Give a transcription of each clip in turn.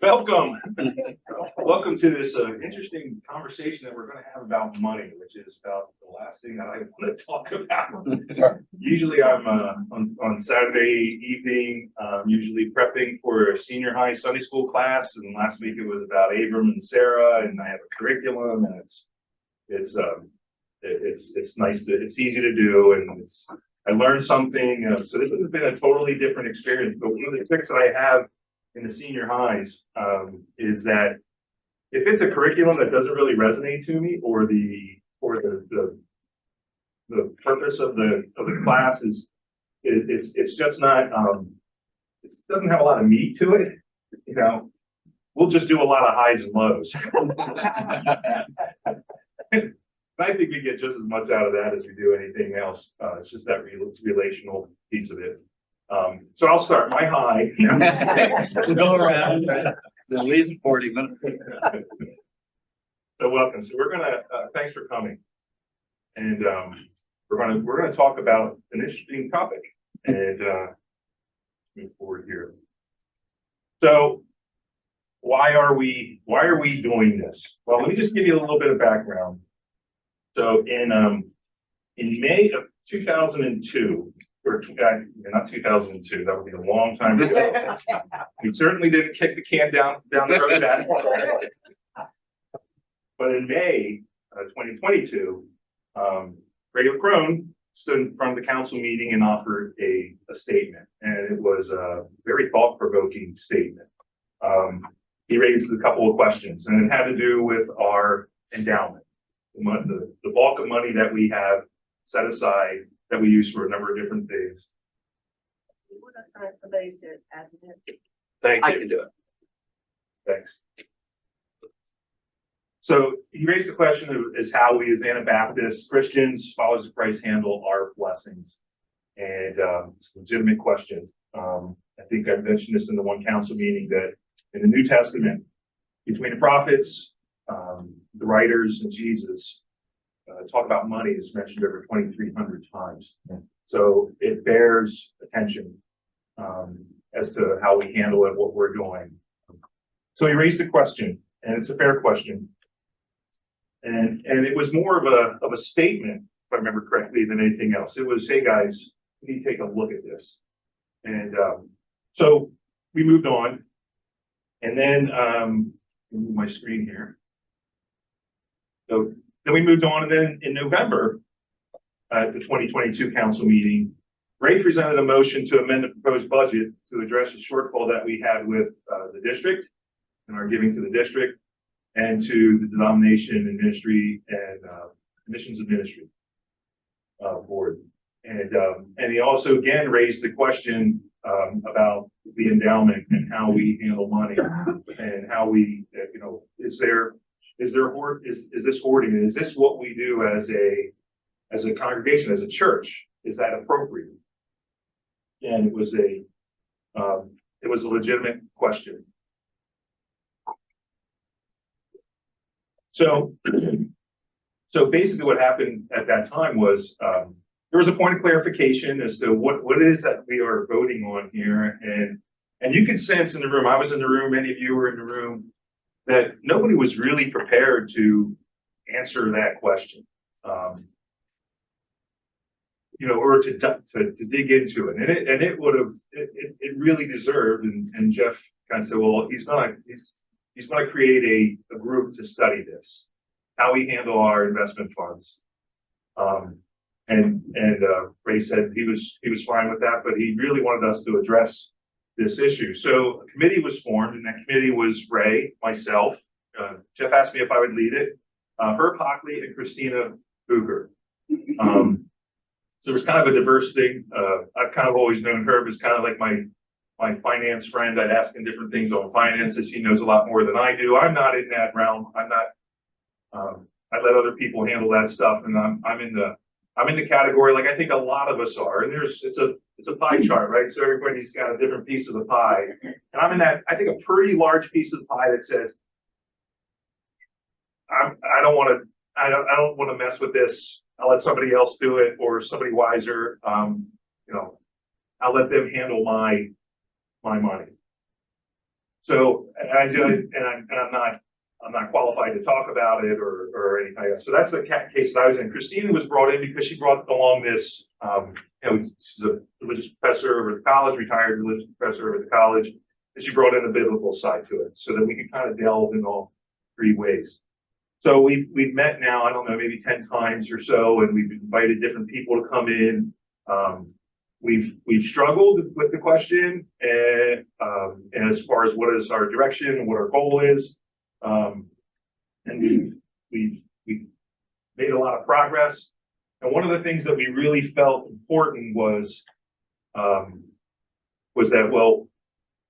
Welcome. Welcome to this interesting conversation that we're going to have about money, which is about the last thing that I want to talk about. Usually I'm on Saturday evening, usually prepping for a senior high Sunday school class, and last week it was about Abram and Sarah, and I have a curriculum, and it's nice to, it's easy to do, and I learned something. So this has been a totally different experience, but one of the tricks that I have in the senior highs is that if it's a curriculum that doesn't really resonate to me, or the purpose of the class is it's just not it doesn't have a lot of meat to it, you know, we'll just do a lot of highs and lows. I think we get just as much out of that as we do anything else. It's just that relational piece of it. So I'll start my high. We'll go around at least 40 minutes. So welcome. So we're gonna thanks for coming, and we're gonna talk about an interesting topic, and move forward here. So why are we doing this? Well, let me just give you a little bit of background. So in May of 2002. Or not 2002, that would be a long time ago. We certainly didn't kick the can down the road that far. But in May 2022, Ray Crone stood in front of the council meeting and offered a statement, and it was a very thought-provoking statement. He raised a couple of questions, and it had to do with our endowment, the bulk of money that we have set aside that we use for a number of different things. You want to assign somebody to admin? Thank you. I can do it. Thanks. So he raised the question of is how we as Anabaptists, Christians, followers of Christ handle our blessings. And it's a legitimate question. I think I mentioned this in the one council meeting that in the New Testament, between the prophets, the writers, and Jesus, talk about money is mentioned over 2,300 times. So it bears attention as to how we handle it, what we're doing. So he raised a question, and it's a fair question. And it was more of a statement, if I remember correctly, than anything else. It was, hey guys, we need to take a look at this. And so we moved on. And then move my screen here. So then we moved on, and then in November, at the 2022 council meeting, Ray presented a motion to amend the proposed budget to address the shortfall that we had with the district and our giving to the district, and to the denomination and ministry and missions and ministry board. And he also again raised the question about the endowment and how we handle money and how we, you know, is this hoarding? Is this what we do as a congregation, as a church? Is that appropriate? And it was a legitimate question. So basically what happened at that time was there was a point of clarification as to what it is that we are voting on here. And you could sense in the room, I was in the room, many of you were in the room, that nobody was really prepared to answer that question, you know, or to dig into it. And it would have, it really deserved. And Jeff kind of said, well, he's going to create a group to study this, how we handle our investment funds. And Ray said he was fine with that, but he really wanted us to address this issue. So a committee was formed, and that committee was Ray, myself. Jeff asked me if I would lead it. Herb Hockley and Christina Booger. So it was kind of a diverse thing. I've kind of always known Herb as kind of like my finance friend. I'd ask him different things on finances. He knows a lot more than I do. I'm not in that realm. I'm not. I let other people handle that stuff, and I'm in the category like I think a lot of us are. And it's a pie chart, right? So everybody's got a different piece of the pie, and I'm in that. I think a pretty large piece of the pie that says I don't want to mess with this. I'll let somebody else do it, or somebody wiser. You know, I'll let them handle my money. So, and I do, and I'm not qualified to talk about it or anything like that. So that's the case that I was in. Christina was brought in because she brought along this, she's a religious professor over at the college, retired religious professor over at the college, and she brought in a biblical side to it so that we could kind of delve in all three ways. So we've met now, I don't know, maybe 10 times or so, and we've invited different people to come in. We've struggled with the question and as far as what is our direction and what our goal is. And we've made a lot of progress. And one of the things that we really felt important was that, well,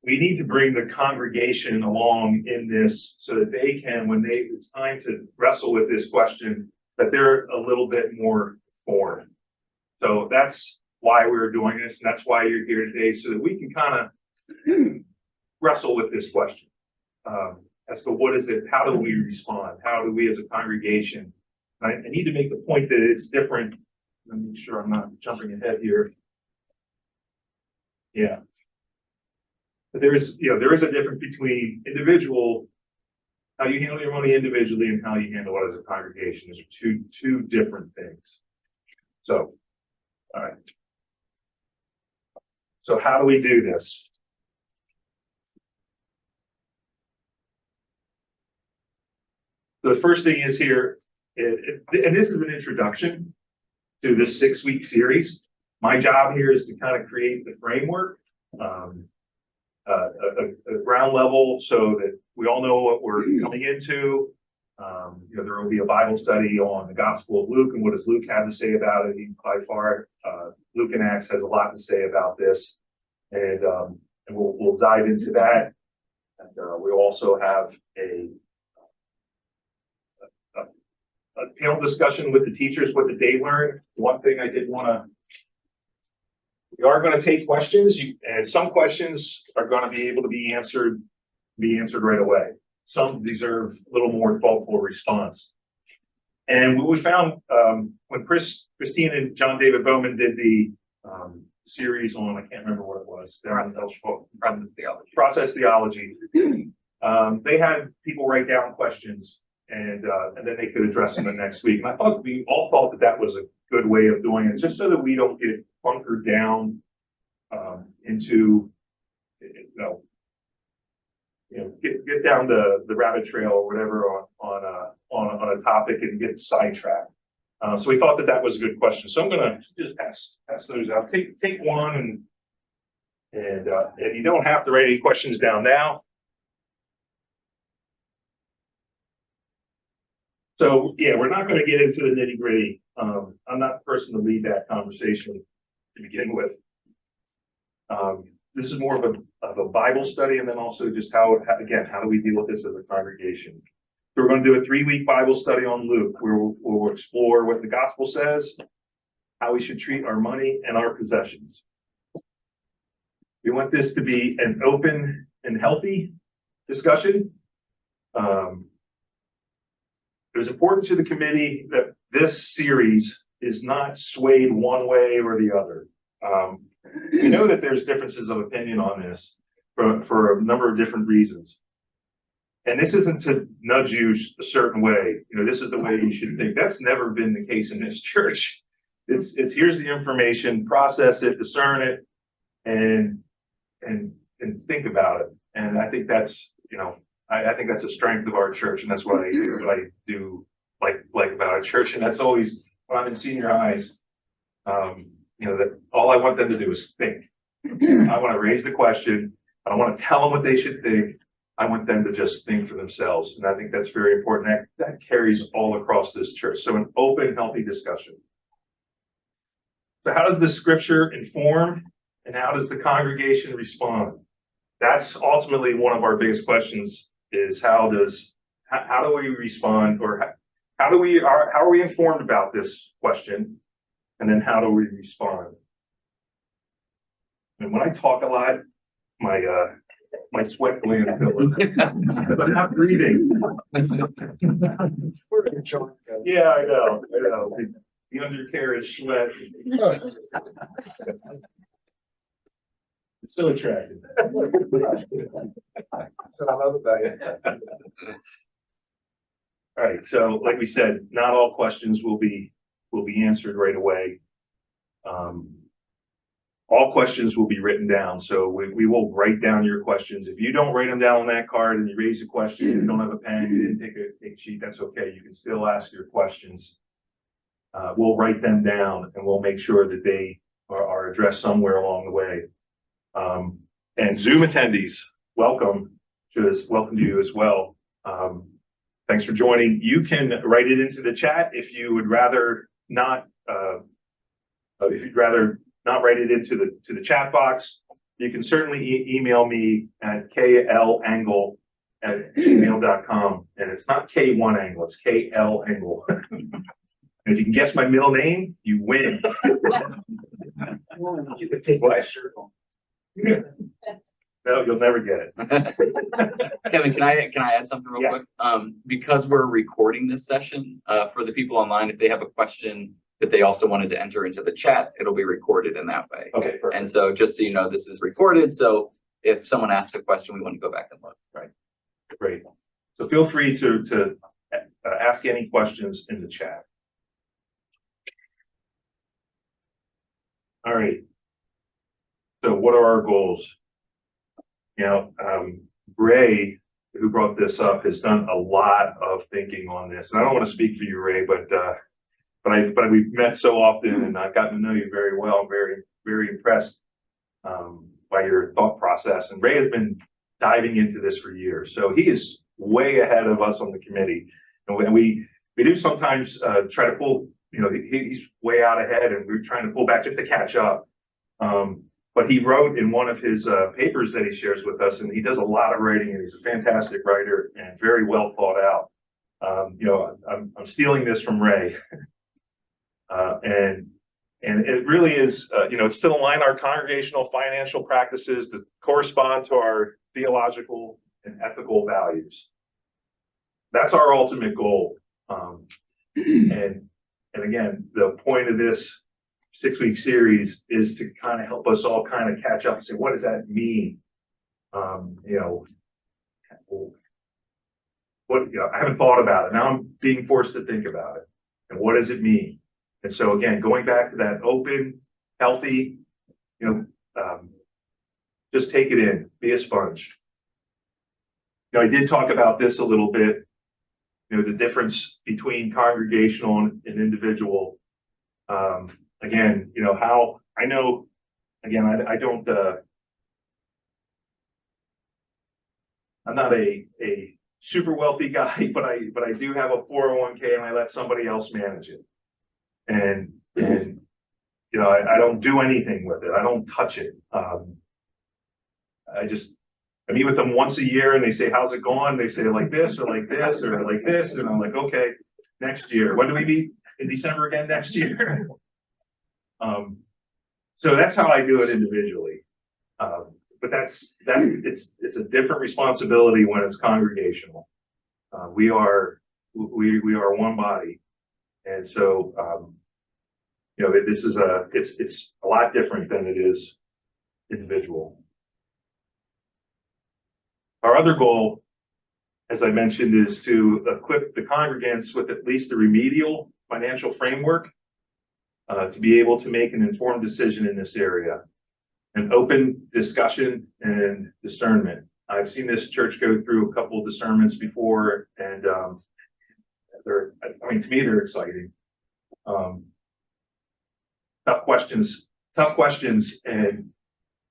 we need to bring the congregation along in this so that they can, when it's time to wrestle with this question, that they're a little bit more informed. So that's why we're doing this, and that's why you're here today, so that we can kind of wrestle with this question as to what is it, how do we respond, how do we as a congregation. I need to make the point that it's different. Let me make sure I'm not jumping ahead here. Yeah. But there is a difference between individual, how you handle your money individually and how you handle it as a congregation. Those are two different things. So, all right. So how do we do this? The first thing is here, and this is an introduction to this 6-week series. My job here is to kind of create the framework, a ground level, so that we all know what we're coming into. There will be a Bible study on the Gospel of Luke and what does Luke have to say about it. By far, Luke and Acts has a lot to say about this, and we'll dive into that. And we'll also have a panel discussion with the teachers, what did they learn. One thing I did want to, we are going to take questions, and some questions are going to be able to be answered right away. Some deserve a little more thoughtful response. And what we found when Christine and John David Bowman did the series on, I can't remember what it was. Process theology. They had people write down questions, and then they could address them the next week. And I thought we all thought that was a good way of doing it, just so that we don't get bunkered down into, get down the rabbit trail or whatever on a topic and get sidetracked. So we thought that was a good question. So I'm going to just pass those out. Take one, and you don't have to write any questions down now. So yeah, we're not going to get into the nitty gritty. I'm not the person to lead that conversation to begin with. This is more of a Bible study, and then also just how do we deal with this as a congregation? So we're going to do a 3-week Bible study on Luke, where we'll explore what the gospel says, how we should treat our money and our possessions. We want this to be an open and healthy discussion. It was important to the committee that this series is not swayed one way or the other. We know that there's differences of opinion on this for a number of different reasons. And this isn't to nudge you a certain way. This is the way you should think. That's never been the case in this church. It's here's the information, process it, discern it, and think about it. And I think that's, I think that's a strength of our church, and that's what I do like about our church. And that's always when I'm in senior highs, that all I want them to do is think. I want to raise the question. I don't want to tell them what they should think. I want them to just think for themselves. And I think that's very important. That carries all across this church. So an open, healthy discussion. So how does the scripture inform, and how does the congregation respond? That's ultimately one of our biggest questions, is how do we respond, or how are we informed about this question? And then how do we respond? And when I talk a lot, my sweat glands fill up because I'm not breathing. Yeah, I know. The undercarriage sweat. So attractive. That's what I love about you. All right, so like we said, not all questions will be answered right away. All questions will be written down, so we will write down your questions. If you don't write them down on that card and you raise a question, you don't have a pen, you didn't take a sheet, that's okay. You can still ask your questions. We'll write them down and we'll make sure that they are addressed somewhere along the way. And Zoom attendees, welcome to you as well. Thanks for joining. You can write it into the chat if you would rather not. If you'd rather not write it into the chat box, you can certainly email me at klengle@gmail.com, and it's not K1 Angle, it's KL Engle. And if you can guess my middle name, you win. You could take my shirt off. No, you'll never get it. Kevin, can I add something real Yeah. quick? Because we're recording this session, for the people online, if they have a question that they also wanted to enter into the chat, it'll be recorded in that way. Okay, perfect. And so just so you know, this is recorded. So if someone asks a question, we want to go back and look. Right. Great. So feel free to ask any questions in the chat. All right. So what are our goals? You know, Ray, who brought this up, has done a lot of thinking on this. And I don't want to speak for you, Ray, but we've met so often and I've gotten to know you very well. I'm very, very impressed by your thought process. And Ray has been diving into this for years. So he is way ahead of us on the committee. And we do sometimes try to pull, you know, he's way out ahead and we're trying to pull back just to catch up. But he wrote in one of his papers that he shares with us, and he does a lot of writing, and he's a fantastic writer and very well thought out. You know, I'm stealing this from Ray, and it really is, you know, it's to align our congregational financial practices to correspond to our theological and ethical values. That's our ultimate goal. And again, the point of this 6-week series is to kind of help us all kind of catch up and say, what does that mean? You know, I haven't thought about it. Now I'm being forced to think about it. And what does it mean? And so again, going back to that open, healthy, you know, just take it in, be a sponge. You know, I did talk about this a little bit, you know, the difference between congregational and individual. Again, you know, how I know, again, I don't, I'm not a super wealthy guy, but I do have a 401k and I let somebody else manage it. And you know, I don't do anything with it. I don't touch it. I meet with them once a year and they say, how's it going? They say like this or like this or like this. And I'm like, okay, next year. When do we meet? In December again next year? So that's how I do it individually. But it's a different responsibility when it's congregational. We are one body. And so, you know, it's a lot different than it is individual. Our other goal, as I mentioned, is to equip the congregants with at least a remedial financial framework to be able to make an informed decision in this area. An open discussion and discernment. I've seen this church go through a couple of discernments before, and I mean, to me, they're exciting. Tough questions, and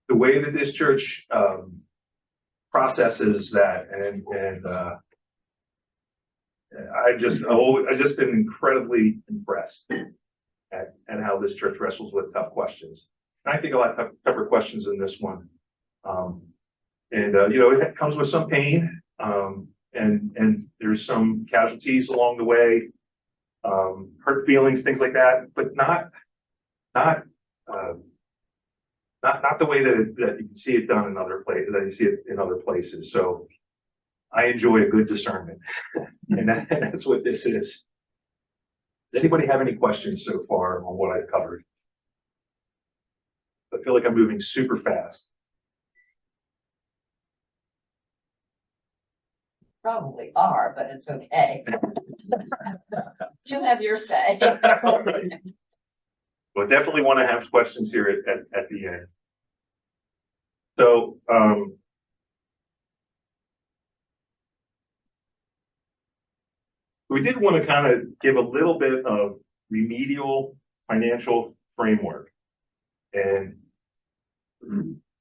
the way that this church processes that, and I've just been incredibly impressed at how this church wrestles with tough questions. And I think a lot of tougher questions in this one. You know, it comes with some pain, and there's some casualties along the way, hurt feelings, things like that, but not the way that you can see it done in other places, that you see it in other places. So I enjoy a good discernment, and that's what this is. Does anybody have any questions so far on what I've covered? I feel like I'm moving super fast. probably are, but it's okay. You have your say. But definitely want to have questions here at the end. So, we did want to kind of give a little bit of remedial financial framework. And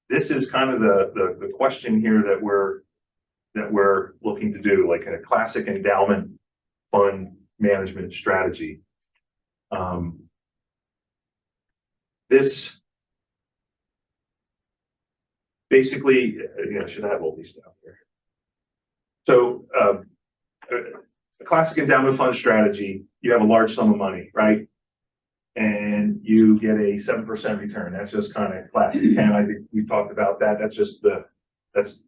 this is kind of the question here that we're looking to do, like a classic endowment fund management strategy. This basically, should have all these down here. So, a classic endowment fund strategy, you have a large sum of money, right? And you get a 7% return. That's just kind of classic. And I think we talked about that. That's just that's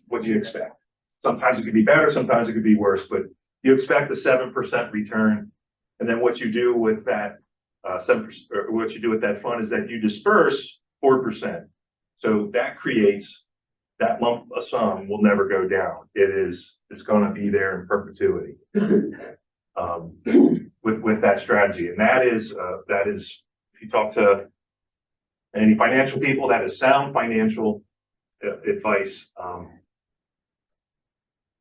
what you expect. Sometimes it could be better, sometimes it could be worse, but you expect a 7% return. And then what you do with that 7%, or what you do with that fund is that you disperse 4%. So that creates that lump of sum will never go down. It's going to be there in perpetuity with that strategy. And that is if you talk to any financial people, that is sound financial advice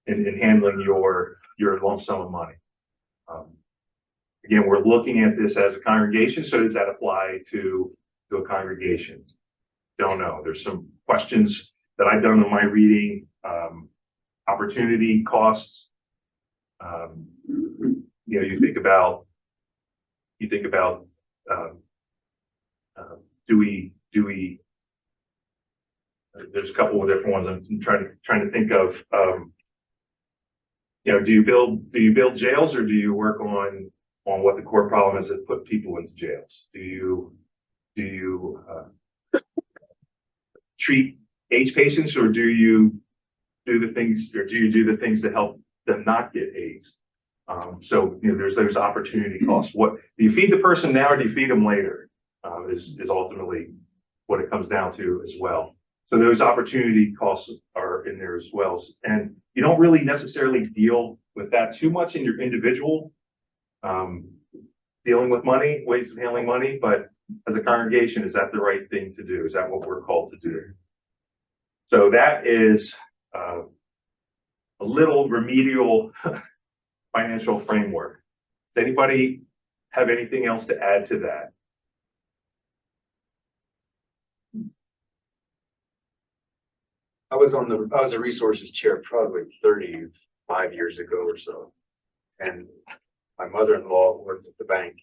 in handling your lump sum of money. Again, we're looking at this as a congregation. So does that apply to a congregation? Don't know. There's some questions that I've done in my reading, opportunity costs. You think about do we there's a couple of different ones I'm trying to think of. Do you build jails, or do you work on what the core problem is that put people into jails? Do you treat AIDS patients, or do you do the things that help them not get AIDS? So there's opportunity costs. What do you feed the person now, or do you feed them later? Is ultimately what it comes down to as well. So those opportunity costs are in there as well. And you don't really necessarily deal with that too much in your individual dealing with money, ways of handling money, but as a congregation, is that the right thing to do? Is that what we're called to do? So that is a little remedial financial framework. Does anybody have anything else to add to that? I was a resources chair probably 35 years ago or so. And my mother-in-law worked at the bank.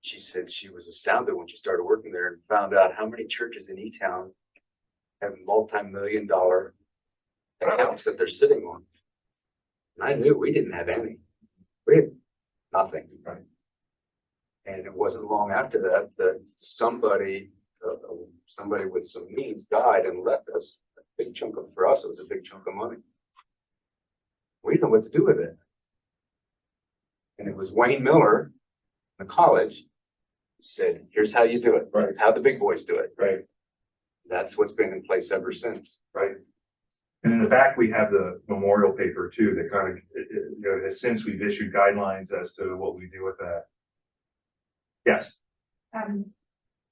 She said she was astounded when she started working there and found out how many churches in E-Town have multi-million-dollar accounts that they're sitting on. And I knew we didn't have any. We had nothing. Right. And it wasn't long after that that somebody with some means died and left us a big chunk of, for us, it was a big chunk of money. We didn't know what to do with it. And it was Wayne Miller, the college, said, here's how you do it. Right. Here's how the big boys do it. Right. That's what's been in place ever since. Right. And in the back, we have the memorial paper too, that kind of, since we've issued guidelines as to what we do with that. Yes.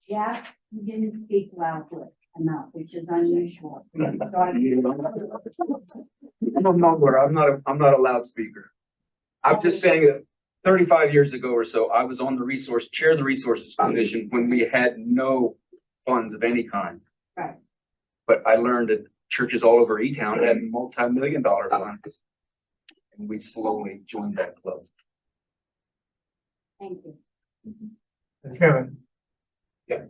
Jack, you didn't speak loudly enough, which is unusual. So I'm not a loudspeaker. I'm just saying that 35 years ago or so, I was on the chair of the resources commission when we had no funds of any kind. Right. But I learned that churches all over E-Town had multi-million-dollar funds. And we slowly joined that club. Thank you. Kevin. Yeah.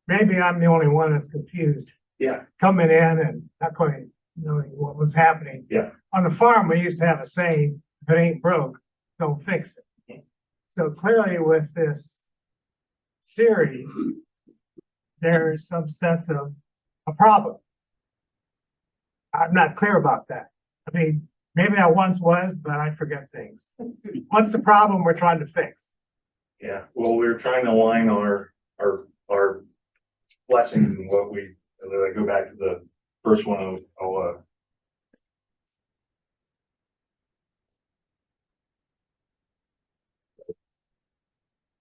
Maybe I'm the only one that's confused. Yeah. Coming in and not quite knowing what was happening. Yeah. On the farm, we used to have a saying, if it ain't broke, don't fix it. Mhm. So clearly with this series, there is some sense of a problem. I'm not clear about that. I mean, maybe I once was, but I forget things. What's the problem we're trying to fix? Yeah. Well, we're trying to align our blessings and what I go back to the first one,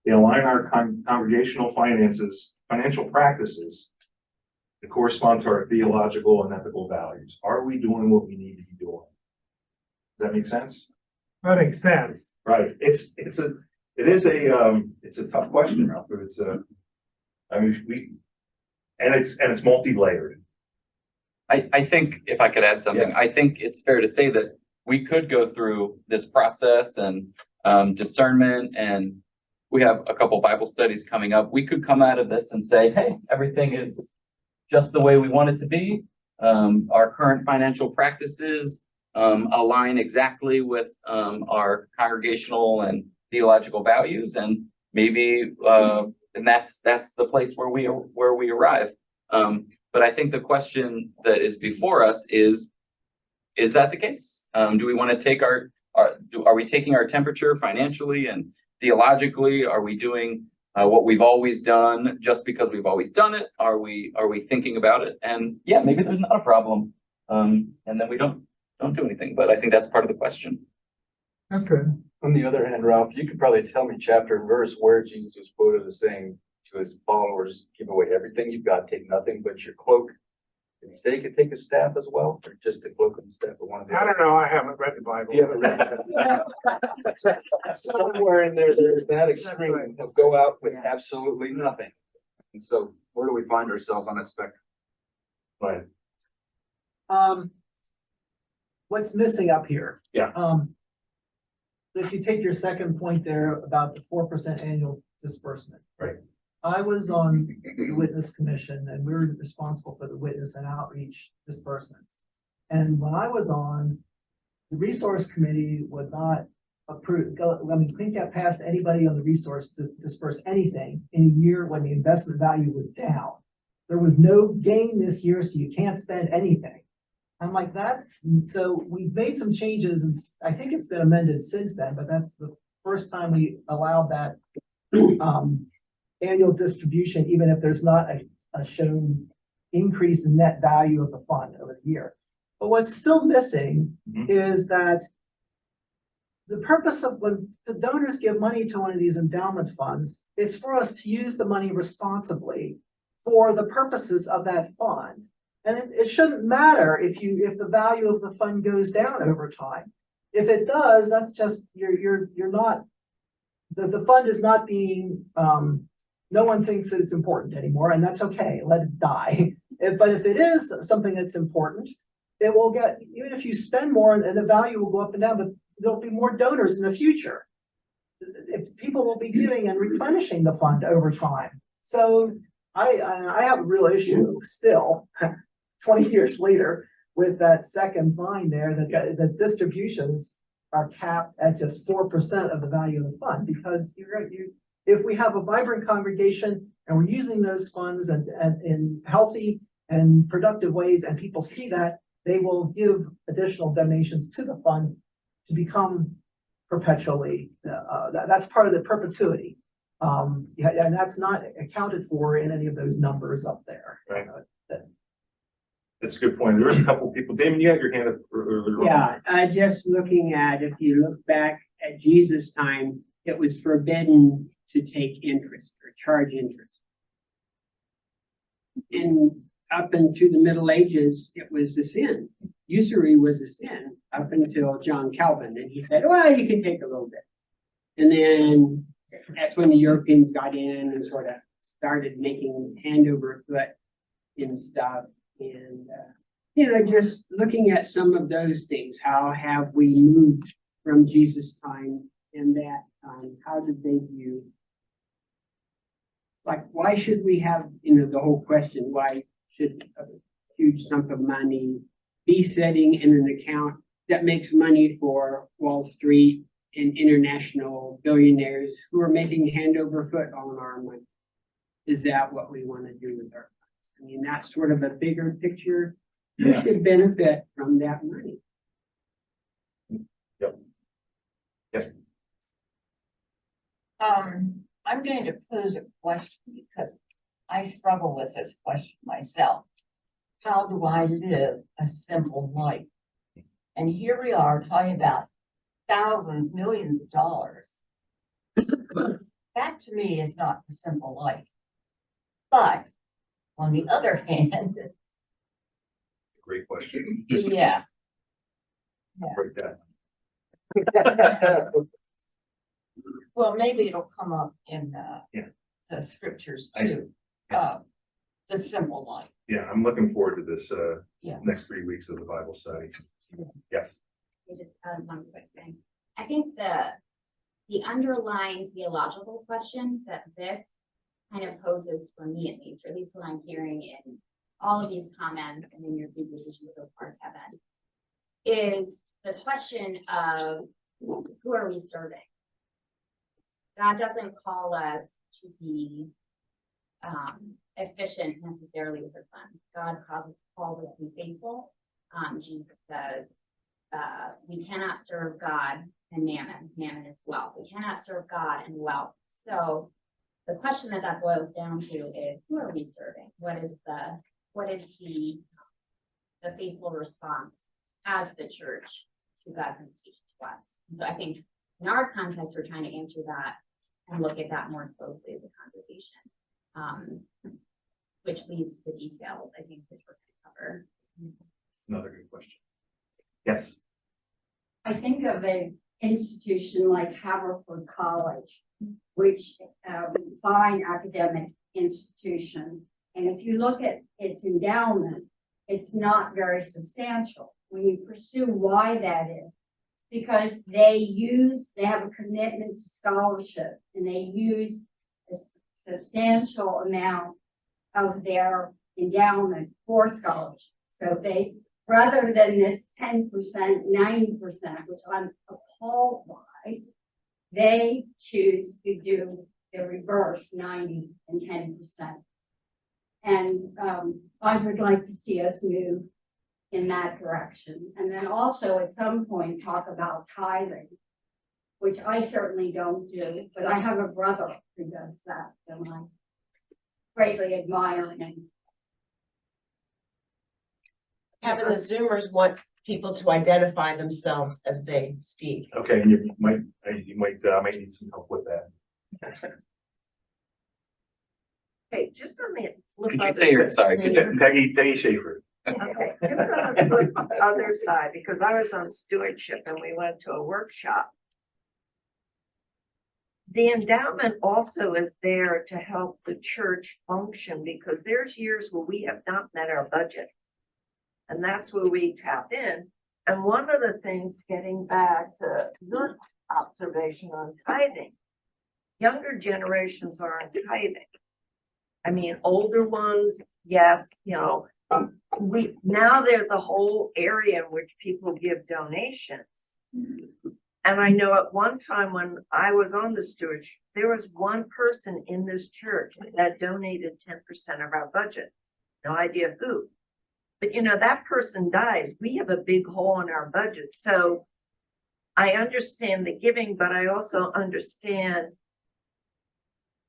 they align our congregational financial practices to correspond to our theological and ethical values. Are we doing what we need to be doing? Does that make sense? That makes sense. Right. It's a tough question, Ralph, but it's multi-layered. I think if I could add something, I think it's fair to say that we could go through this process and discernment, and we have a couple Bible studies coming up. We could come out of this and say, hey, everything is just the way we want it to be. Our current financial practices align exactly with our congregational and theological values, and maybe and that's the place where we arrive. But I think the question that is before us is that the case? Do we want to take are we taking our temperature financially and theologically? Are we doing what we've always done just because we've always done it? Are we thinking about it? And yeah, maybe there's not a problem, and then we don't do anything. But I think that's part of the question. That's good. On the other hand, Ralph, you could probably tell me chapter and verse where Jesus was quoted as saying to his followers, give away everything you've got, take nothing but your cloak. Did he say he could take a staff as well, or just the cloak and the staff? Or one of the I don't know. I haven't read the Bible. You haven't read that? Somewhere in there's that extreme of go out with absolutely nothing. And so where do we find ourselves on that spectrum? Right. What's missing up here? Yeah. If you take your second point there about the 4% annual disbursement. Right. I was on the witness commission, and we were responsible for the witness and outreach disbursements. And when I was on, the resource committee would not couldn't get past anybody on the resource to disperse anything in a year when the investment value was down. There was no gain this year, so you can't spend anything. I'm like, so we've made some changes, and I think it's been amended since then, but that's the first time we allowed that annual distribution, even if there's not a shown increase in net value of the fund over the year. But what's still missing is that the purpose of when the donors give money to one of these endowment funds, it's for us to use the money responsibly for the purposes of that fund. And it shouldn't matter if the value of the fund goes down over time. If it does, that's just you're not the fund is not being no one thinks that it's important anymore, and that's okay. Let it die. But if it is something that's important, it will get, even if you spend more, and the value will go up and down, but there'll be more donors in the future. If people will be giving and replenishing the fund over time. So I have a real issue still, 20 years later, with that second line there, that the distributions are capped at just 4% of the value of the fund, because if we have a vibrant congregation and we're using those funds and in healthy and productive ways, and people see that, they will give additional donations to the fund to become perpetually, that's part of the perpetuity. And that's not accounted for in any of those numbers up there. Right. That's a good point. There's a couple of people. Damon, you had your hand up earlier. Yeah, just looking at, if you look back at Jesus' time, it was forbidden to take interest or charge interest. And up into the Middle Ages, it was a sin. Usury was a sin up until John Calvin, and he said, well, you can take a little bit. And then that's when the Europeans got in and sort of started making hand over foot and stuff. And, just looking at some of those things, how have we moved from Jesus' time and that time? How did they view? Like, why should we have, the whole question, why should a huge sum of money be sitting in an account that makes money for Wall Street and international billionaires who are making hand over foot on our money? Is that what we want to do with our funds? That's sort of a bigger picture. Who should benefit from that money? Yep. Yes. I'm going to pose a question because I struggle with this question myself. how do I live a simple life? And here we are talking about thousands, millions of dollars. That to me is not the simple life. But on the other hand, Great question. yeah, Break that. well, maybe it'll come up in Yeah. the scriptures I- too. The simple life. Yeah, I'm looking forward to this, Yeah. next 3 weeks of the Bible study. Yes. I just add one quick thing. I think the underlying theological question that this kind of poses for me at least, or at least what I'm hearing in all of these comments and in your presentation so far, Kevin, is the question of who are we serving? God doesn't call us to be efficient necessarily with the funds. God calls us to be faithful. Jesus says, we cannot serve God and mammon. Mammon is wealth. We cannot serve God and wealth. So the question that boils down to is, who are we serving? What is the faithful response as the church to God's invitation to us? So I think in our context, we're trying to answer that and look at that more closely as a conversation, which leads to the details, I think, which we're going to cover. Another good question. Yes. I think of an institution like Haverford College, which fine academic institution. And if you look at its endowment, it's not very substantial. When you pursue why that is, because they have a commitment to scholarship and they use a substantial amount of their endowment for scholarship. So they, rather than this 10%, 90%, which I'm appalled by, they choose to do the reverse, 90 and 10%. And I would like to see us move in that direction. And then also at some point talk about tithing, which I certainly don't do, but I have a brother who does that, and I greatly admire him. Kevin, the Zoomers want people to identify themselves as they speak. Okay, you might need some help with that. Okay, just on the. Could you say your, sorry, could you, Peggy Schaefer. Okay, just on the other side, because I was on stewardship and we went to a workshop. The endowment also is there to help the church function, because there's years where we have not met our budget. And that's where we tap in. And one of the things, getting back to your observation on tithing, younger generations aren't tithing. I mean, older ones, yes, you know, now there's a whole area in which people give donations. And I know at one time when I was on the stewardship, there was one person in this church that donated 10% of our budget. No idea who. But you know, that person dies. We have a big hole in our budget. So I understand the giving, but I also understand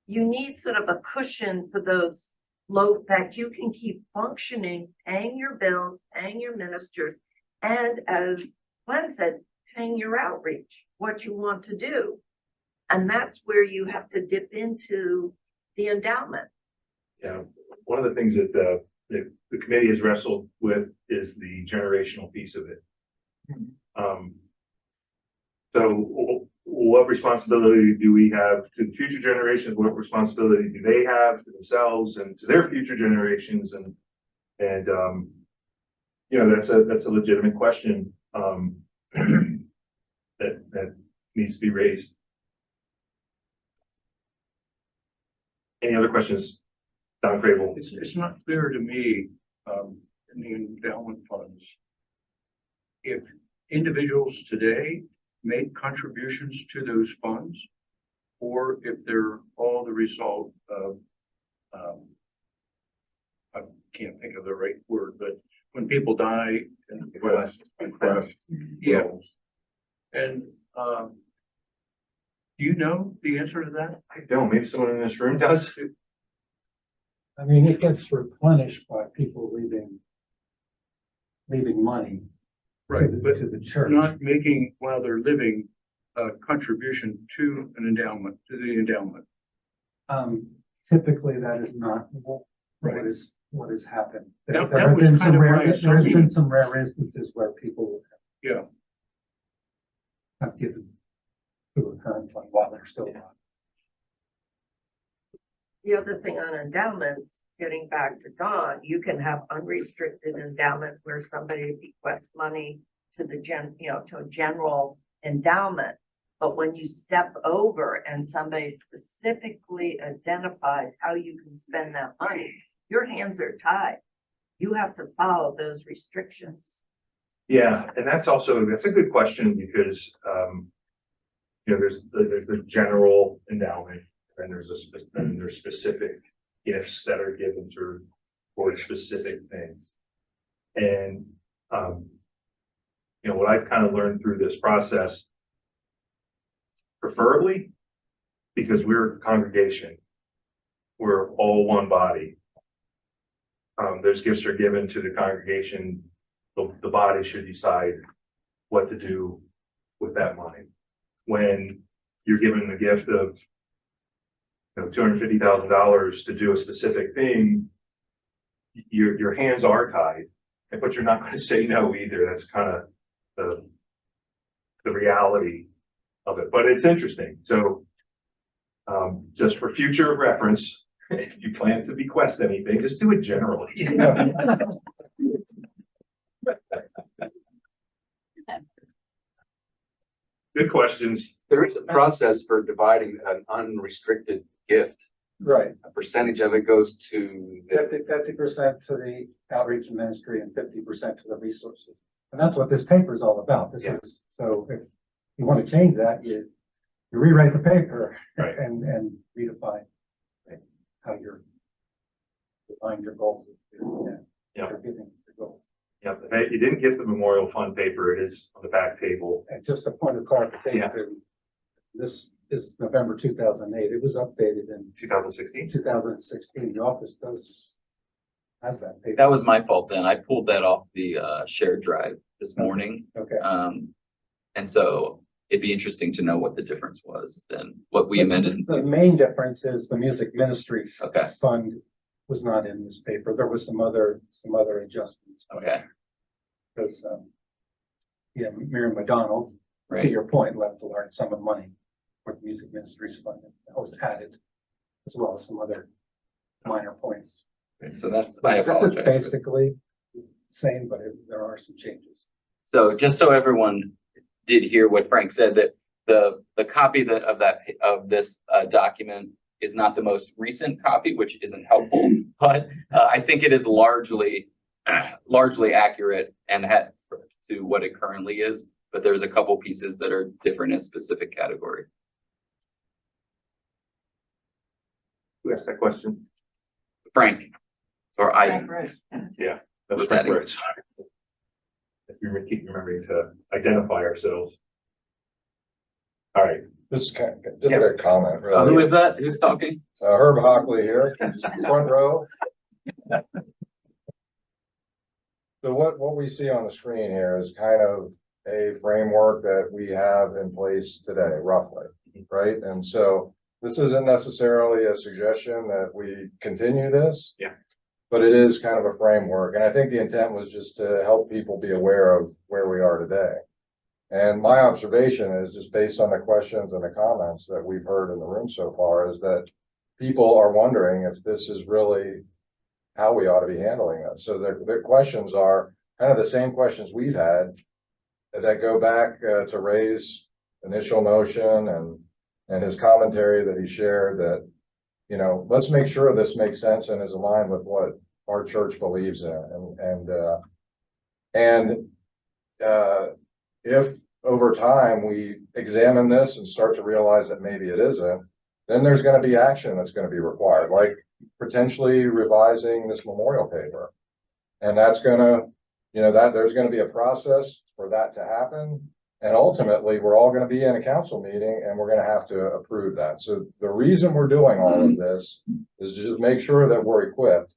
you need sort of a cushion for those low that you can keep functioning, paying your bills, paying your ministers, and as Glenn said, paying your outreach, what you want to do. And that's where you have to dip into the endowment. Yeah, one of the things that the committee has wrestled with is the generational piece of it. So what responsibility do we have to the future generations? What responsibility do they have to themselves and to their future generations? And you know, that's a legitimate question that needs to be raised. Any other questions? Don Crable. It's not clear to me, in the endowment funds, if individuals today make contributions to those funds, or if they're all the result of, I can't think of the right word, but when people die. Yeah. And, do you know the answer to that? I don't. Maybe someone in this room does. I mean, it gets replenished by people leaving leaving money Right, but to the church. not making, while they're living, a contribution to an endowment, to the endowment. Typically, that is not what Right. what has happened. That There have was been kind some of rare, my there has been assumption. some rare instances where people Yeah, have given to a current fund while they're still alive. The other thing on endowments, getting back to Don, you can have unrestricted endowment where somebody bequests money to the to a general endowment. But when you step over and somebody specifically identifies how you can spend that money, your hands are tied. You have to follow those restrictions. Yeah, and that's a good question because, there's the general endowment and there's specific gifts that are given for specific things. And, what I've kind of learned through this process, preferably because we're a congregation, we're all one body. Those gifts are given to the congregation. The body should decide what to do with that money. When you're given the gift of $250,000 to do a specific thing, your hands are tied, but you're not going to say no either. That's kind of the reality of it. But it's interesting. So just for future reference, if you plan to bequest anything, just do it generally. Good questions. There is a process for dividing an unrestricted gift. Right. A percentage of it goes to the, 50% to the outreach ministry and 50% to the resources. And that's what this paper is all about. This Yeah. is, so if you want to change that, you rewrite the paper Right. and redefine how you're define your goals. Yeah. You're giving your goals. Yeah, if you didn't get the memorial fund paper, it is on the back table. And just a point of clarification, this is November 2008. It was updated in 2016. 2016. The office has that paper. That was my fault then. I pulled that off the shared drive this morning. Okay. And so it'd be interesting to know what the difference was then, what we amended. The main difference is the music ministry Okay. fund was not in this paper. There was some other adjustments. Okay, Because, Miriam McDonald, to right. your point, left a large sum of money for the music ministry's fund. That was added, as well as some other minor points. So that's, I But this is apologize. basically the same, but there are some changes. So just so everyone did hear what Frank said, that the copy of this document is not the most recent copy, which isn't helpful, but I think it is largely accurate and had to what it currently is. But there's a couple pieces that are different in a specific category. Who asked that question? Frank, or I, Yeah, that Was was that right. If you keep remembering to identify ourselves. All right. Just a comment, who really. is that? Who's talking? Herb Hockley here, front row. So what we see on the screen here is kind of a framework that we have in place today, roughly, right? And so this isn't necessarily a suggestion that we continue this. Yeah. But it is kind of a framework. And I think the intent was just to help people be aware of where we are today. And my observation is just based on the questions and the comments that we've heard in the room so far is that people are wondering if this is really how we ought to be handling this. So their questions are kind of the same questions we've had that go back to Ray's initial motion and his commentary that he shared that, let's make sure this makes sense and is aligned with what our church believes in. If over time we examine this and start to realize that maybe it isn't, then there's going to be action that's going to be required, like potentially revising this memorial paper. And that's going to, there's going to be a process for that to happen. And ultimately, we're all going to be in a council meeting and we're going to have to approve that. So the reason we're doing all of this is to just make sure that we're equipped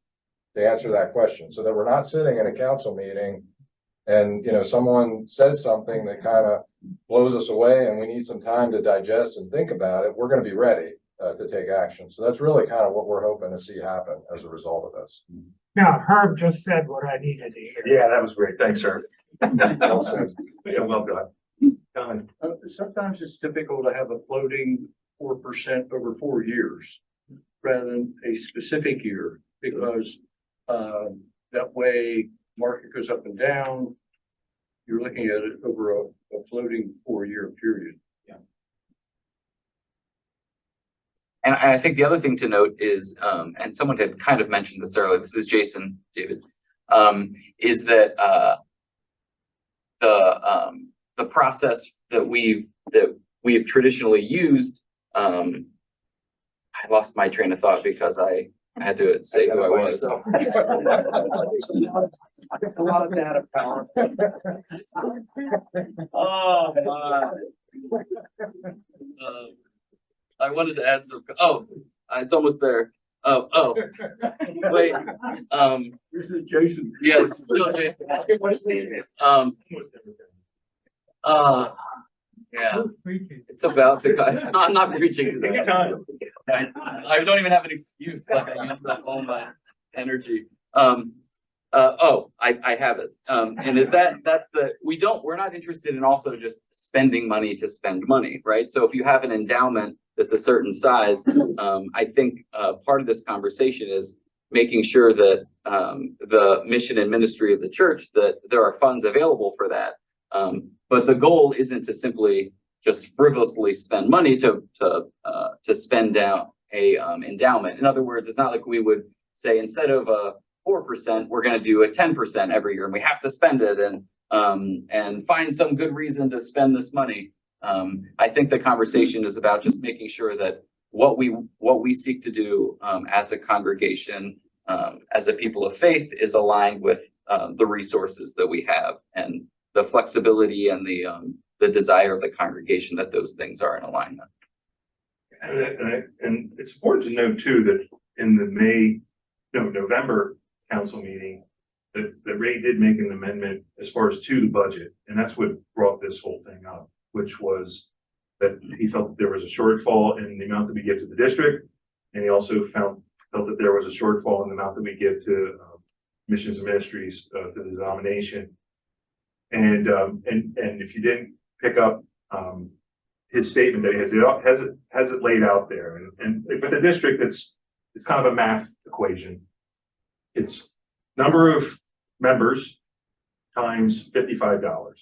to answer that question so that we're not sitting in a council meeting and, someone says something that kind of blows us away and we need some time to digest and think about it, we're going to be ready to take action. So that's really kind of what we're hoping to see happen as a result of this. Now, Herb just said what I needed to hear. Yeah, that was great. Thanks, sir. Well said. Yeah, well done. Done. Sometimes it's difficult to have a floating 4% over 4 years rather than a specific year, because that way market goes up and down. You're looking at it over a floating 4-year period. And I think the other thing to note is, and someone had kind of mentioned this earlier, this is Jason, David, is that the process that we've traditionally used, I lost my train of thought because I had to say who I was. A lot of data power. Oh, my. I wanted to add some, it's almost there. Wait, This is Jason. yeah, it's still Jason. Yeah, it's about to, I'm not preaching today. I don't even have an excuse, like I used up all my energy. I have it. And we're not interested in also just spending money to spend money, right? So if you have an endowment that's a certain size, I think part of this conversation is making sure that the mission and ministry of the church, that there are funds available for that. But the goal isn't to simply just frivolously spend money to spend down a endowment. In other words, it's not like we would say instead of 4%, we're going to do a 10% every year, and we have to spend it and find some good reason to spend this money. I think the conversation is about just making sure that what we seek to do as a congregation, as a people of faith, is aligned with the resources that we have and the flexibility and the desire of the congregation that those things are in alignment. And it's important to note too that in the November council meeting, that Ray did make an amendment as far as to the budget, and that's what brought this whole thing up, which was that he felt there was a shortfall in the amount that we give to the district, and he also felt that there was a shortfall in the amount that we give to missions and ministries to the denomination. And if you didn't pick up his statement that he has it laid out there, and but the district, it's kind of a math equation. It's number of members times $55,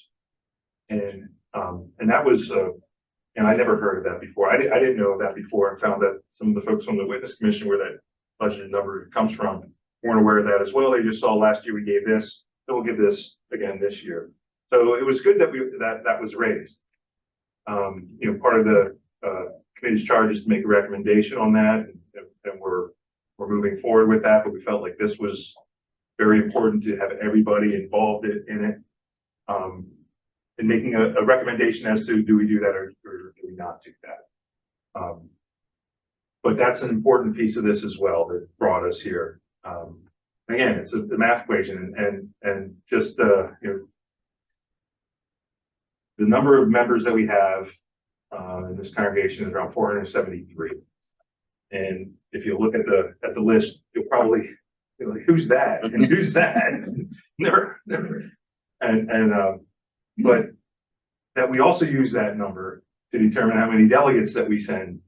and that was and I never heard of that before. I didn't know of that before, and found that some of the folks on the witness commission, where that budgeted number comes from, weren't aware of that as well. They just saw last year we gave this, so we'll give this again this year. So it was good that that was raised. Part of the committee's charge is to make a recommendation on that, and we're moving forward with that. But we felt like this was very important to have everybody involved in it, and making a recommendation as to do we do that or do we not do that. But that's an important piece of this as well that brought us here. Again, it's the math equation, and just the number of members that we have in this congregation is around 473. And if you look at the list, you'll probably like, who's that and who's that? never. But that we also use that number to determine how many delegates that we send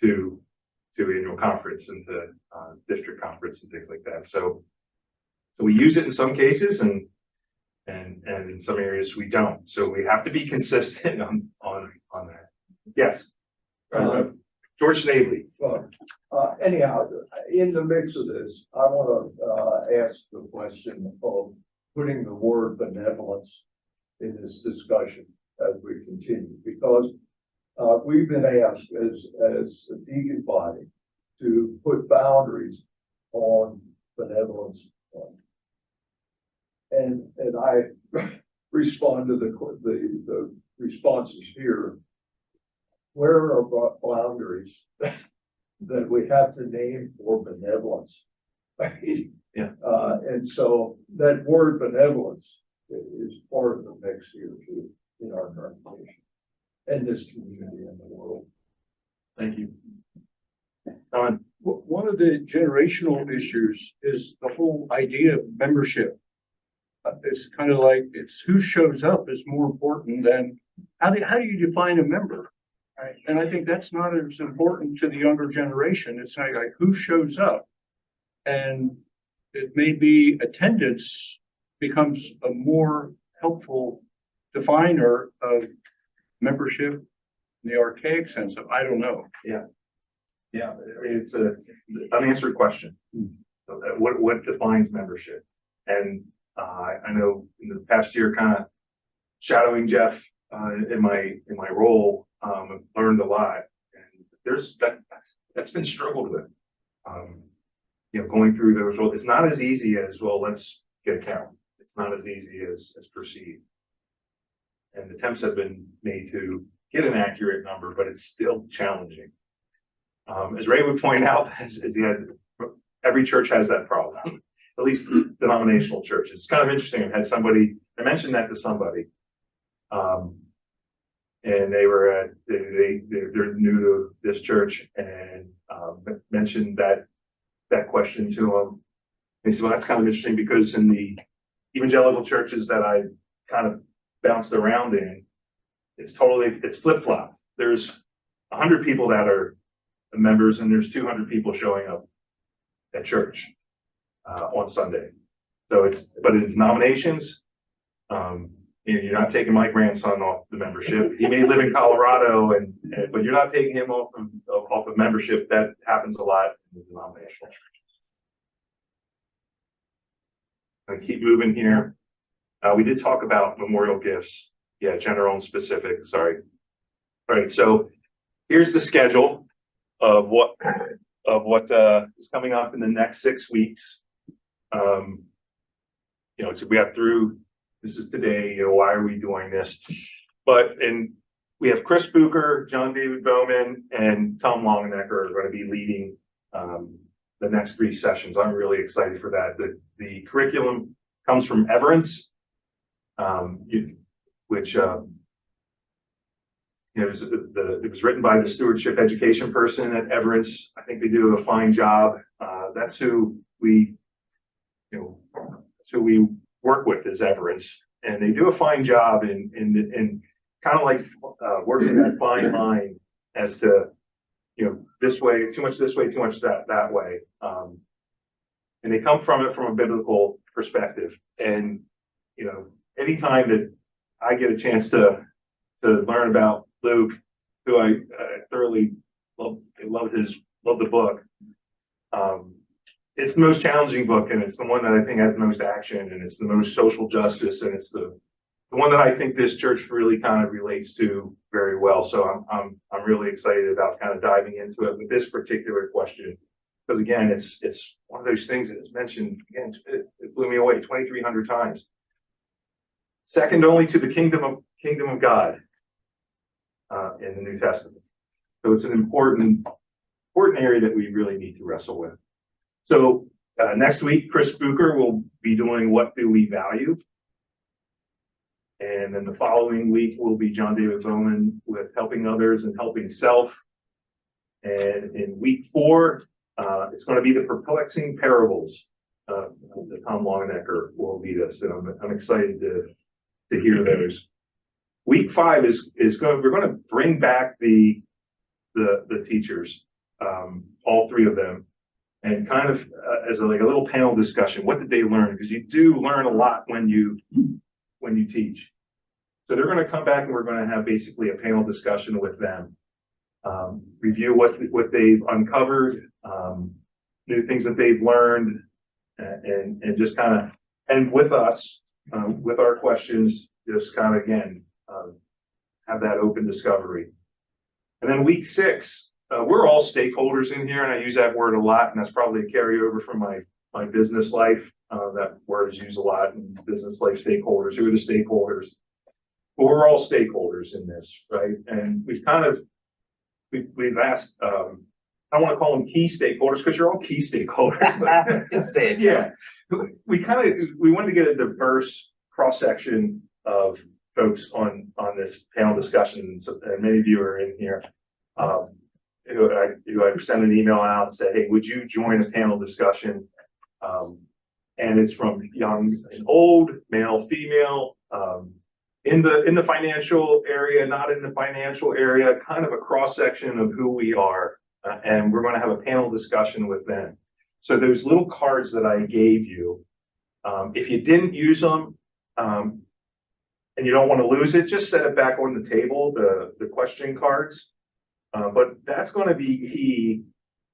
to annual conference and to district conference and things like that. So we use it in some cases, and in some areas we don't. So we have to be consistent on that. Yes. George Snavely. Anyhow, in the mix of this, I want to ask the question of putting the word benevolence in this discussion as we continue, because we've been asked as a deacon body to put boundaries on benevolence. And I respond to the responses here. Where are boundaries that we have to name for benevolence? Yeah. And so that word benevolence is part of the mix here too, in our current nation, and this community and the world. Thank you. Don? One of the generational issues is the whole idea of membership. It's kind of like, it's who shows up is more important than, how do you define a member? Right? And I think that's not as important to the younger generation. It's like who shows up. And it may be attendance becomes a more helpful definer of membership in the archaic sense of, I don't know. Yeah, I mean, it's an unanswered question. What defines membership? And I know in the past year, kind of shadowing Jeff in my role, I've learned a lot. And that's been struggled with. Going through those roles, it's not as easy as, well, let's get a count. It's not as easy as perceived. And attempts have been made to get an accurate number, but it's still challenging. As Ray would point out, every church has that problem, at least denominational churches. It's kind of interesting. I mentioned that to somebody. And they're new to this church, and mentioned that question to them. They said, well, that's kind of interesting because in the evangelical churches that I kind of bounced around in, it's flip-flop. There's 100 people that are members, and there's 200 people showing up at church on Sunday. But in denominations, you're not taking my grandson off the membership. He may live in Colorado, but you're not taking him off of membership. That happens a lot in the denominational churches. I keep moving here. We did talk about memorial gifts. Yeah, general and specific. Sorry. All right. So here's the schedule of what is coming up in the next 6 weeks. So we got through. This is today. Why are we doing this? We have Chris Bucher, John David Bowman, and Tom Longenecker are going to be leading the next 3 sessions. I'm really excited for that. The curriculum comes from Everence, which it was written by the stewardship education person at Everence. I think they do a fine job. That's who we work with, is Everence, and they do a fine job in kind of like working that fine line as to this way, too much this way, too much that way, and they come from it from a biblical perspective. And anytime that I get a chance to learn about Luke, who I thoroughly love the book. It's the most challenging book, and it's the one that I think has the most action, and it's the most social justice, and it's the one that I think this church really kind of relates to very well. So I'm really excited about kind of diving into it with this particular question, because again, it's one of those things that is mentioned again. It blew me away 2,300 times. Second only to the kingdom of God in the New Testament. So it's an important area that we really need to wrestle with. So next week, Chris Bucher will be doing What Do We Value? And then the following week will be John David Bowman with Helping Others and Helping Self. And in week 4, it's going to be the Perplexing Parables. That Tom Longenecker will lead us, and I'm excited to hear those. Week 5 we're going to bring back the teachers, all 3 of them, and kind of as a little panel discussion. What did they learn? Because you do learn a lot when you teach. So they're going to come back, and we're going to have basically a panel discussion with them, review what they've uncovered, new things that they've learned, and just kind of, and with us, with our questions, just kind of again have that open discovery. And then week 6, we're all stakeholders in here, and I use that word a lot, and that's probably a carryover from my business life. That word is used a lot in business life. Stakeholders. Who are the stakeholders? Well, we're all stakeholders in this, right? And we've asked. I don't want to call them key stakeholders because you're all key stakeholders. Just say it. Yeah, we wanted to get a diverse cross-section of folks on this panel discussion, and so, and many of you are in here. Who I sent an email out and said, hey, would you join a panel discussion? And it's from young and old, male, female, in the financial area, not in the financial area, kind of a cross-section of who we are. And we're going to have a panel discussion with them. So those little cards that I gave you, if you didn't use them, and you don't want to lose it, just set it back on the table, the question cards. But that's going to be key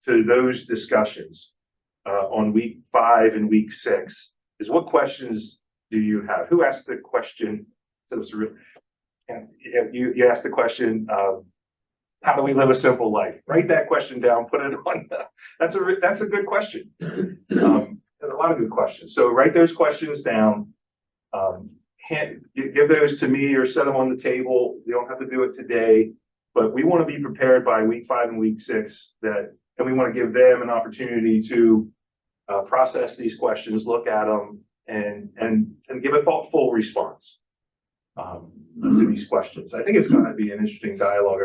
to those discussions on week 5 and week 6, is what questions do you have? Who asked the question? So you asked the question, how do we live a simple life? Write that question down, put it on. That's a good question. There's a lot of good questions. So write those questions down. Give those to me or set them on the table. You don't have to do it today, but we want to be prepared by week 5 and week 6 and we want to give them an opportunity to process these questions, look at them, and give a thoughtful response to these questions. I think it's going to be an interesting dialogue.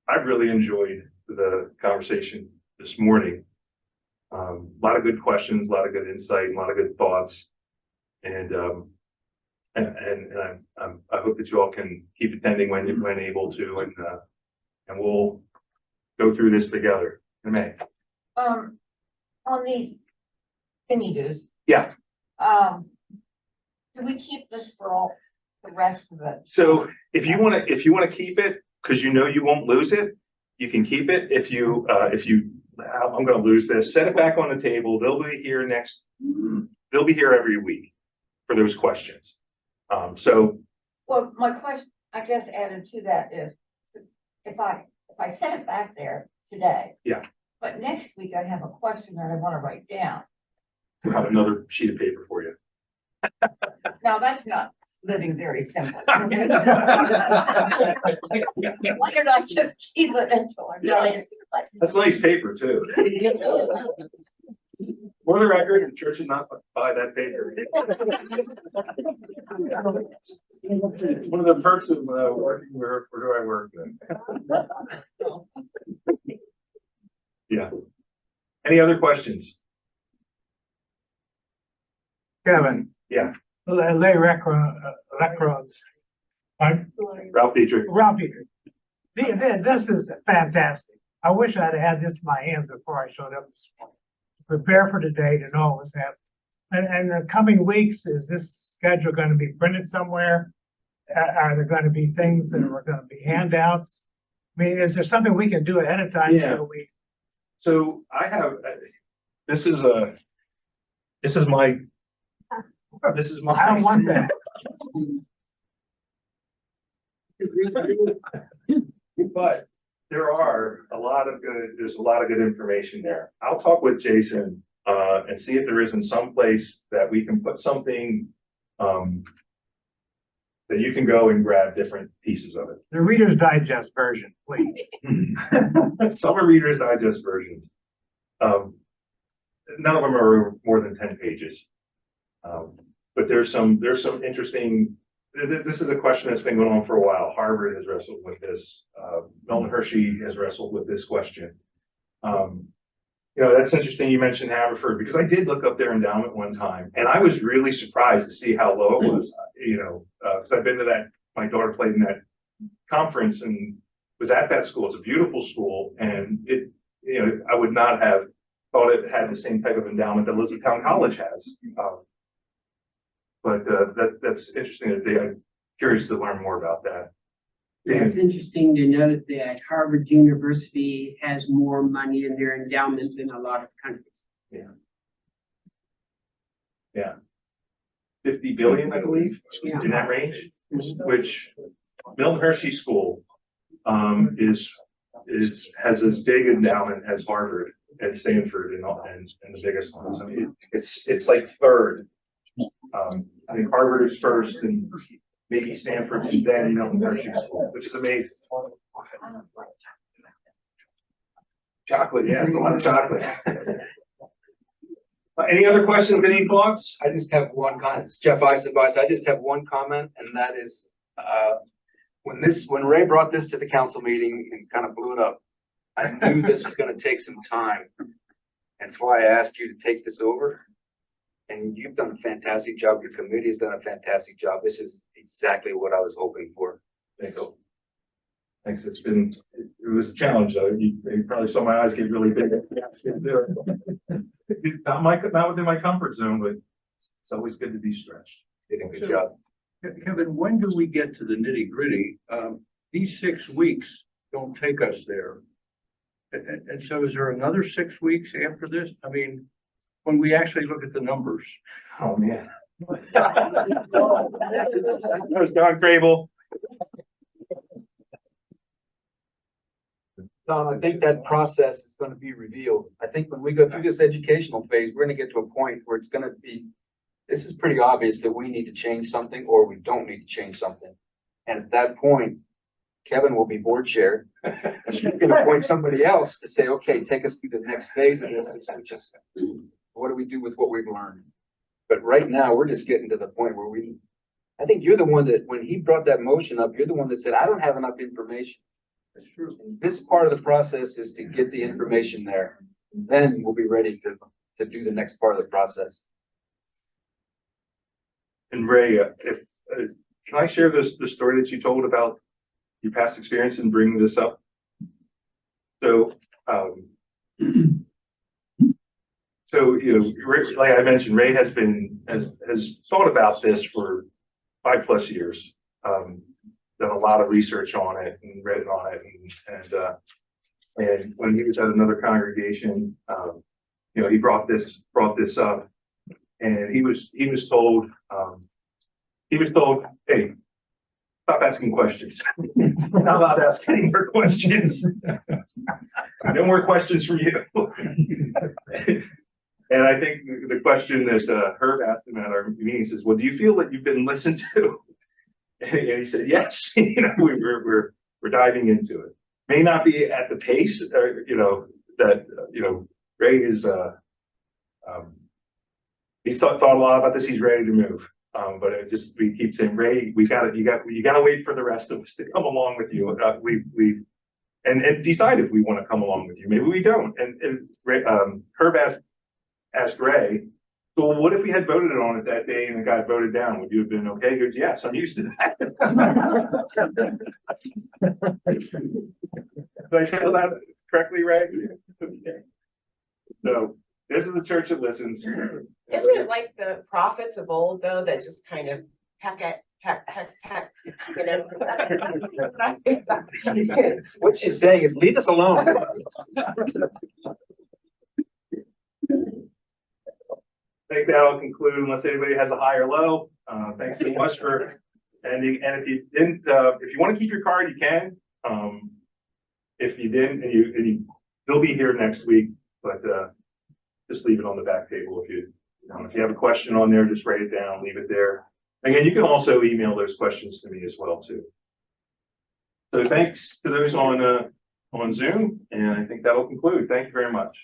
I've really enjoyed the conversation this morning. A lot of good questions, a lot of good insight, a lot of good thoughts, and I hope that you all can keep attending when able to, and we'll go through this together in May. On these skinny dues. Yeah. Do we keep this for all the rest of it? So if you want to keep it, because you know you won't lose it, you can keep it. If you I'm going to lose this, set it back on the table. They'll be here every week for those questions. Well, my question, I guess, added to that is, if I set it back there today. Yeah. But next week I have a question that I want to write down. We'll have another sheet of paper for you. Now, that's not living very simple. Why did I just keep it until I'm done? That's nice paper too. For the record, the church is not buy that paper. It's one of the perks of working where do I work then? Yeah. Any other questions? Kevin. Yeah. Lay electrodes. Ralph Dietrich. Ralph Dietrich. This is fantastic. I wish I'd had this in my hands before I showed up this morning. Prepare for today to know what's happening. And the coming weeks, is this schedule going to be printed somewhere? Are there going to be things that are going to be handouts? I mean, is there something we can do ahead of time? Yeah. So I have, this is my. I don't want that. But there's a lot of good information there. I'll talk with Jason and see if there isn't some place that we can put something that you can go and grab different pieces of it. The Reader's Digest version, please. Some are Reader's Digest versions. None of them are more than 10 pages. But there's some interesting. This is a question that's been going on for a while. Harvard has wrestled with this. Milton Hershey has wrestled with this question. That's interesting you mentioned Haverford, because I did look up their endowment one time, and I was really surprised to see how low it was. Because I've been to that. My daughter played in that conference and was at that school. It's a beautiful school, and I would not have thought it had the same type of endowment that Elizabethtown College has. But that's interesting I'm curious to learn more about that. Yeah, it's interesting to note that Harvard University has more money in their endowment than a lot of countries. Yeah. 50 billion, I believe, Yeah. in that range, which Milton Hershey School has as big endowment as Harvard and Stanford and the biggest ones. I mean, it's like third. I think Harvard is first, and maybe Stanford, and then Milton Hershey School, which is amazing. Chocolate, yeah, it's a lot of chocolate. Any other questions, any thoughts? I just have one comment. It's Jeff Eisenbeiss. I just have one comment, and that is, when Ray brought this to the council meeting and kind of blew it up, I knew this was gonna take some time. That's why I asked you to take this over. And you've done a fantastic job. Your committee has done a fantastic job. This is exactly what I was hoping for. Thanks. Thanks. It was a challenge though. You probably saw my eyes get really big. Not within my comfort zone, but it's always good to be stretched. Did a good job. Kevin, when do we get to the nitty gritty? These 6 weeks don't take us there. And so is there another 6 weeks after this? I mean, when we actually look at the numbers. Oh, man. That was Don Crable. Don, I think that process is gonna be revealed. I think when we go through this educational phase, we're gonna get to a point where it's gonna be, this is pretty obvious that we need to change something or we don't need to change something. And at that point, Kevin will be board chair. And he's gonna appoint somebody else to say, okay, take us through the next phase of this, which is, what do we do with what we've learned? But right now, we're just getting to the point where I think you're the one that, when he brought that motion up, you're the one that said, I don't have enough information. That's true. And this part of the process is to get the information there. Then we'll be ready to do the next part of the process. And Ray, can I share the story that you told about your past experience in bringing this up? So, like I mentioned, Ray has thought about this for 5+ years. Done a lot of research on it and read on it, and when he was at another congregation, he brought this up, and he was told, hey, stop asking questions. We're not allowed to ask any more questions. No more questions from you. And I think the question that Herb asked him at our meeting says, well, do you feel that you've been listened to? And he said, yes. We're diving into it. May not be at the pace, that Ray is. He's thought a lot about this. He's ready to move. But we keep saying, Ray, you gotta wait for the rest of us to come along with you. And decide if we want to come along with you. Maybe we don't. And Ray, Herb asked Ray, so what if we had voted on it that day and it got voted down? Would you have been okay? He goes, yes, I'm used to that. Did I tell that correctly, Ray? Okay. So this is the church that listens. Isn't it like the prophets of old, though, that just kind of heck, you know? What she's saying is, leave us alone. I think that'll conclude unless anybody has a high or low. Thanks so much for ending. And if you didn't, if you want to keep your card, you can. If you didn't, and they'll be here next week, but just leave it on the back table. If you have a question on there, just write it down, leave it there. Again, you can also email those questions to me as well too. So thanks to those on Zoom, and I think that'll conclude. Thank you very much.